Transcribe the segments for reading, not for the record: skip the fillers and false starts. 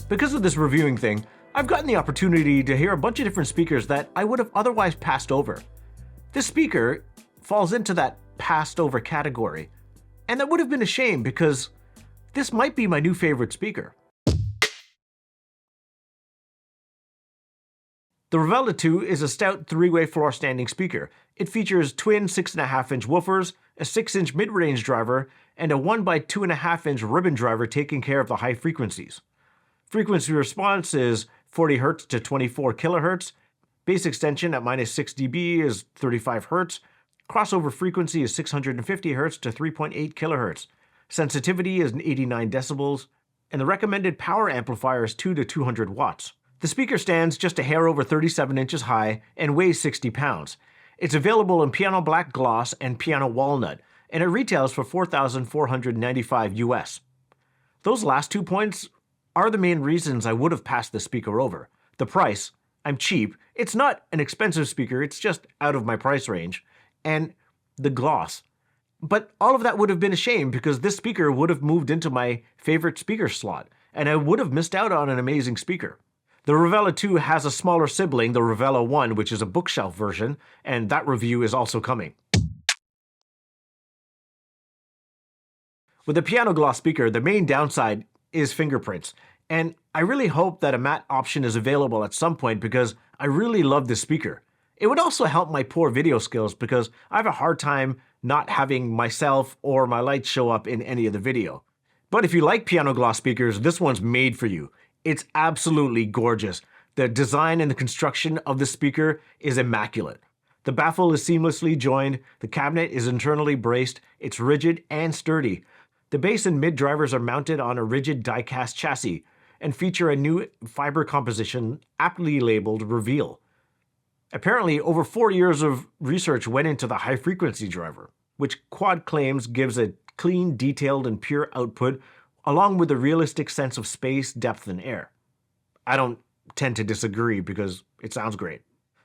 Because of this reviewing thing, I've gotten the opportunity to hear a bunch of different speakers that I would have otherwise passed over. This speaker falls into that passed over category, and that would have been a shame because this might be my new favorite speaker. The Revela 2 is a stout 3-way floor-standing speaker. It features twin 6.5-inch woofers, a 6-inch mid-range driver, and a 1x2.5-inch ribbon driver taking care of the high frequencies. Frequency response is 40 Hz to 24 kHz, bass extension at -6 dB is 35 Hz, crossover frequency is 650 Hz to 3.8 kHz, sensitivity is 89 decibels, and the recommended power amplifier is 2 to 200 watts. The speaker stands just a hair over 37 inches high and weighs 60 pounds. It's available in piano black gloss and piano walnut, and it retails for $4,495 US. Those last 2 points are the main reasons I would have passed the speaker over. The price, I'm cheap, it's not an expensive speaker, it's just out of my price range, and the gloss. But all of that would have been a shame because this speaker would have moved into my favorite speaker slot, and I would have missed out on an amazing speaker. The Revela 2 has a smaller sibling, the Revela 1, which is a bookshelf version, and that review is also coming. With the piano gloss speaker, the main downside is fingerprints, and I really hope that a matte option is available at some point because I really love this speaker. It would also help my poor video skills because I have a hard time not having myself or my lights show up in any of the video. But if you like piano gloss speakers, this one's made for you. It's absolutely gorgeous. The design and the construction of the speaker is immaculate. The baffle is seamlessly joined, the cabinet is internally braced, it's rigid and sturdy. The bass and mid drivers are mounted on a rigid die-cast chassis and feature a new fiber composition aptly labeled Revela. Apparently, over 4 years of research went into the high-frequency driver, which Quad claims gives a clean, detailed, and pure output along with a realistic sense of space, depth, and air. I don't tend to disagree because it sounds great.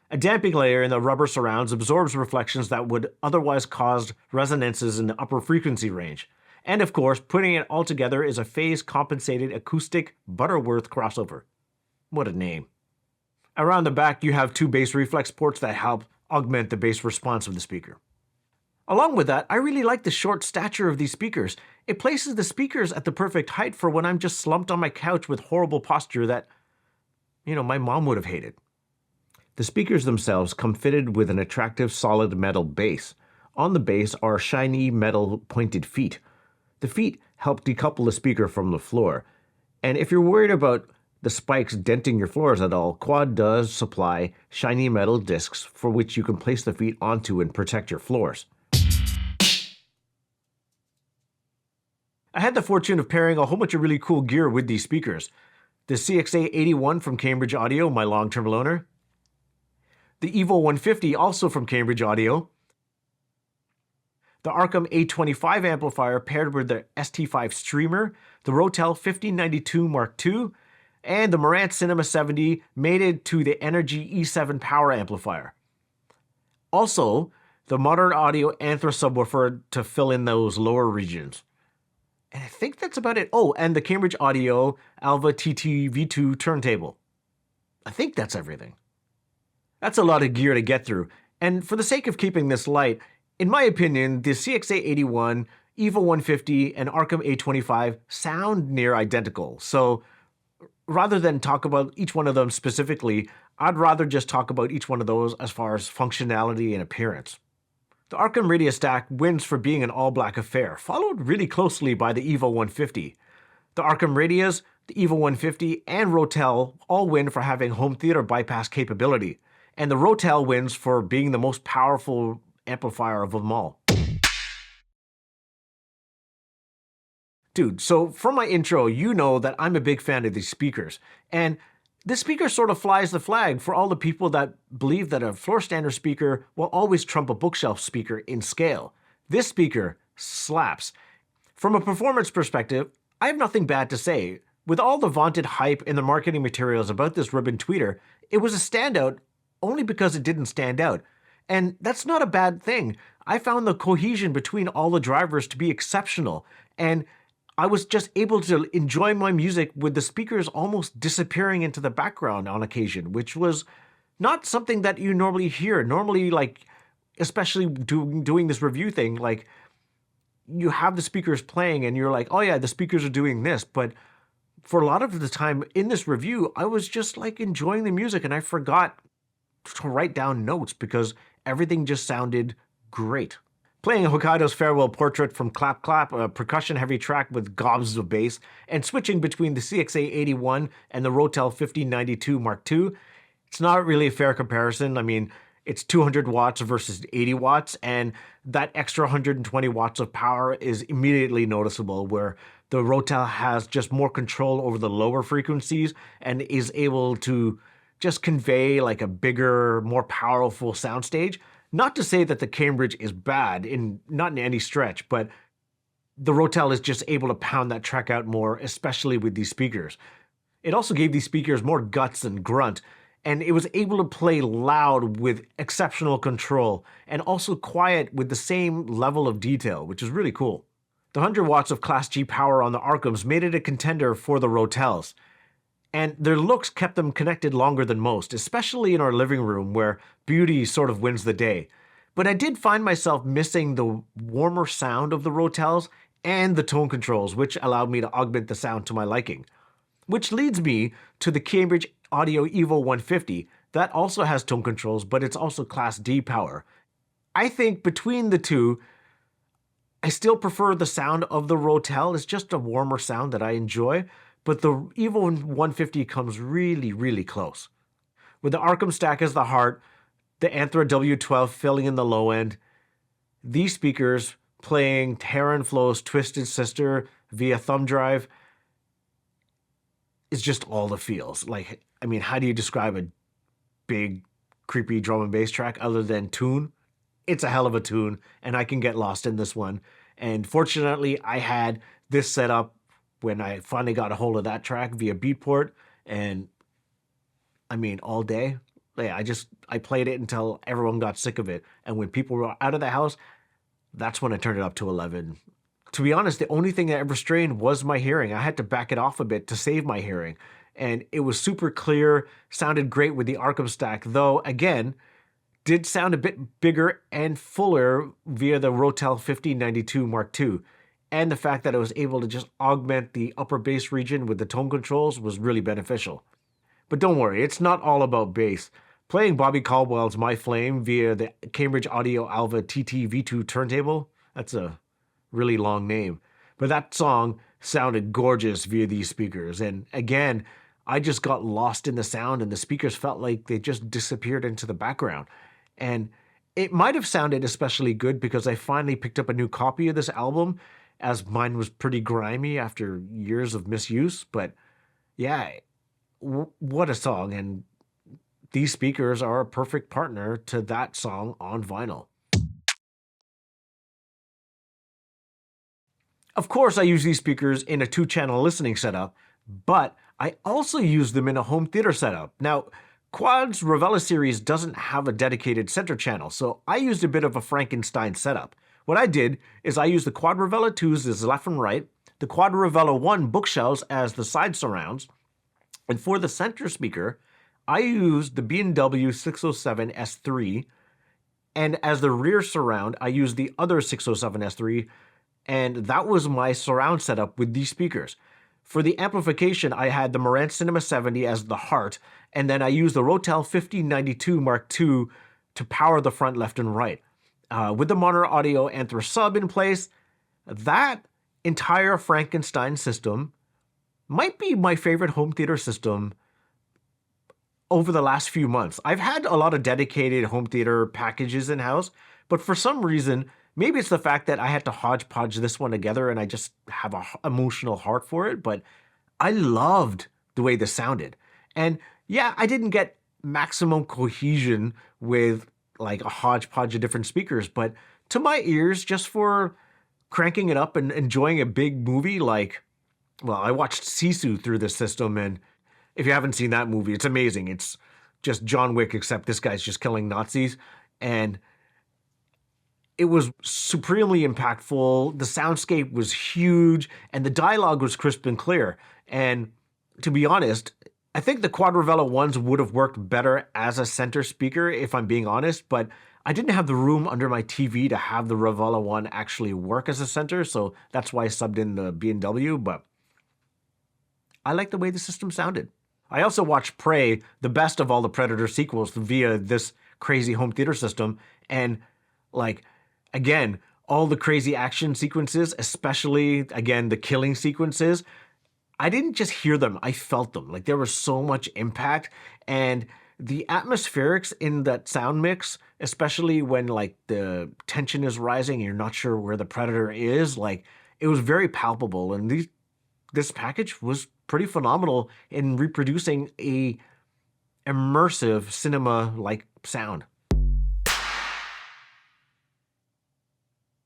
A damping layer in the rubber surrounds absorbs reflections that would otherwise cause resonances in the upper frequency range. And of course, putting it all together is a phase-compensated acoustic Butterworth crossover. What a name. Around the back, you have 2 bass reflex ports that help augment the bass response of the speaker. Along with that, I really like the short stature of these speakers. It places the speakers at the perfect height for when I'm just slumped on my couch with horrible posture that, my mom would have hated. The speakers themselves come fitted with an attractive solid metal base. On the base are shiny metal pointed feet. The feet help decouple the speaker from the floor. And if you're worried about the spikes denting your floors at all, Quad does supply shiny metal discs for which you can place the feet onto and protect your floors. I had the fortune of pairing a whole bunch of really cool gear with these speakers. The CXA81 from Cambridge Audio, my long-term loaner. The Evo 150, also from Cambridge Audio. The Arkham A25 amplifier paired with the ST5 Streamer, the Rotel 1592 Mark II, and the Marantz Cinema 70 mated to the Energy E7 power amplifier. Also, the Modern Audio Anthra subwoofer to fill in those lower regions. And I think that's about it. Oh, and the Cambridge Audio Alva TT V2 turntable. I think that's everything. That's a lot of gear to get through. And for the sake of keeping this light, in my opinion, the CXA81, Evo 150, and Arkham A25 sound near identical. So rather than talk about each one of them specifically, I'd rather just talk about each one of those as far as functionality and appearance. The Arkham Radiostat wins for being an all-black affair, followed really closely by the Evo 150. The Arkham Radias, the Evo 150, and Rotel all win for having home theater bypass capability, and the Rotel wins for being the most powerful amplifier of them all. Dude, so from my intro, you know that I'm a big fan of these speakers, and this speaker sort of flies the flag for all the people that believe that a floor standard speaker will always trump a bookshelf speaker in scale. This speaker slaps. From a performance perspective, I have nothing bad to say. With all the vaunted hype in the marketing materials about this ribbon tweeter, it was a standout only because it didn't stand out. And that's not a bad thing. I found the cohesion between all the drivers to be exceptional, and I was just able to enjoy my music with the speakers almost disappearing into the background on occasion, which was not something that you normally hear. Normally, like, especially doing this review thing, like, you have the speakers playing and you're like, oh yeah, the speakers are doing this. But for a lot of the time in this review, I was just like enjoying the music and I forgot to write down notes because everything just sounded great. Playing Hokkaido's Farewell Portrait from Clap Clap, a percussion-heavy track with gobs of bass, and switching between the CXA-81 and the Rotel 1592 Mark II, it's not really a fair comparison. I mean, it's 200 watts versus 80 watts, and that extra 120 watts of power is immediately noticeable, where the Rotel has just more control over the lower frequencies and is able to just convey like a bigger, more powerful soundstage. Not to say that the Cambridge is bad, not in any stretch, but the Rotel is just able to pound that track out more, especially with these speakers. It also gave these speakers more guts and grunt, and it was able to play loud with exceptional control, and also quiet with the same level of detail, which is really cool. The 100 watts of Class G power on the Arkhams made it a contender for the Rotels, and their looks kept them connected longer than most, especially in our living room where beauty sort of wins the day. But I did find myself missing the warmer sound of the Rotels and the tone controls, which allowed me to augment the sound to my liking. Which leads me to the Cambridge Audio Evo 150. That also has tone controls, but it's also Class D power. I think between the two, I still prefer the sound of the Rotel. It's just a warmer sound that I enjoy, but the Evo 150 comes really, really close. With the Arkham stack as the heart, the Anthra W12 filling in the low end, these speakers playing Terran Flow's Twisted Sister via thumb drive is just all the feels. Like, I mean, how do you describe a big, creepy drum and bass track other than tune? It's a hell of a tune, and I can get lost in this one. And fortunately, I had this set up when I finally got a hold of that track via Beatport, and I mean, all day. Yeah, I played it until everyone got sick of it. And when people were out of the house, that's when I turned it up to 11. To be honest, the only thing that ever strained was my hearing. I had to back it off a bit to save my hearing. And it was super clear, sounded great with the Arkham stack, though, again, did sound a bit bigger and fuller via the Rotel 1592 Mark II. And the fact that I was able to just augment the upper bass region with the tone controls was really beneficial. But don't worry, it's not all about bass. Playing Bobby Caldwell's My Flame via the Cambridge Audio Alva TT V2 turntable, that's a really long name. But that song sounded gorgeous via these speakers. And again, I just got lost in the sound and the speakers felt like they just disappeared into the background. And it might have sounded especially good because I finally picked up a new copy of this album, as mine was pretty grimy after years of misuse. But yeah, what a song. And these speakers are a perfect partner to that song on vinyl. Of course, I use these speakers in a 2-channel listening setup, but I also use them in a home theater setup. Now, Quad's Revela series doesn't have a dedicated center channel, so I used a bit of a Frankenstein setup. What I did is I used the Quad Revela 2s as left and right, the Quad Revela 1 bookshelves as the side surrounds, and for the center speaker, I used the B&W 607 S3, and as the rear surround, I used the other 607 S3, and that was my surround setup with these speakers. For the amplification, I had the Marantz Cinema 70 as the heart, and then I used the Rotel 1592 Mark II to power the front, left, and right. With the Monitor Audio Anthra sub in place, that entire Frankenstein system might be my favorite home theater system over the last few months. I've had a lot of dedicated home theater packages in-house, but for some reason, maybe it's the fact that I had to hodgepodge this one together and I just have an emotional heart for it, but I loved the way this sounded. And yeah, I didn't get maximum cohesion with like a hodgepodge of different speakers, but to my ears, just for cranking it up and enjoying a big movie like, well, I watched Sisu through this system, and if you haven't seen that movie, it's amazing. It's just John Wick, except this guy's just killing Nazis. And It was supremely impactful. The soundscape was huge, and the dialogue was crisp and clear. And to be honest, I think the Quad Revela ones would have worked better as a center speaker, if I'm being honest, but I didn't have the room under my TV to have the Revela one actually work as a center, so that's why I subbed in the B&W, but I like the way the system sounded. I also watched Prey, the best of all the Predator sequels, via this crazy home theater system, and like, again, all the crazy action sequences, especially, again, the killing sequences, I didn't just hear them, I felt them. Like, there was so much impact, and the atmospherics in that sound mix, especially when like the tension is rising and you're not sure where the predator is, like, it was very palpable, and this package was pretty phenomenal in reproducing a immersive cinema-like sound.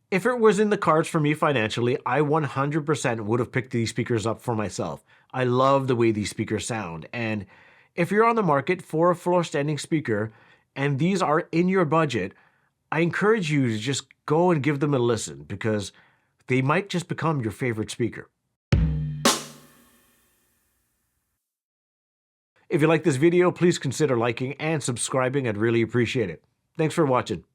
If it was in the cards for me financially, I 100% would have picked these speakers up for myself. I love the way these speakers sound, and if you're on the market for a floor-standing speaker and these are in your budget, I encourage you to just go and give them a listen because they might just become your favorite speaker. If you like this video, please consider liking and subscribing. I'd really appreciate it. Thanks for watching.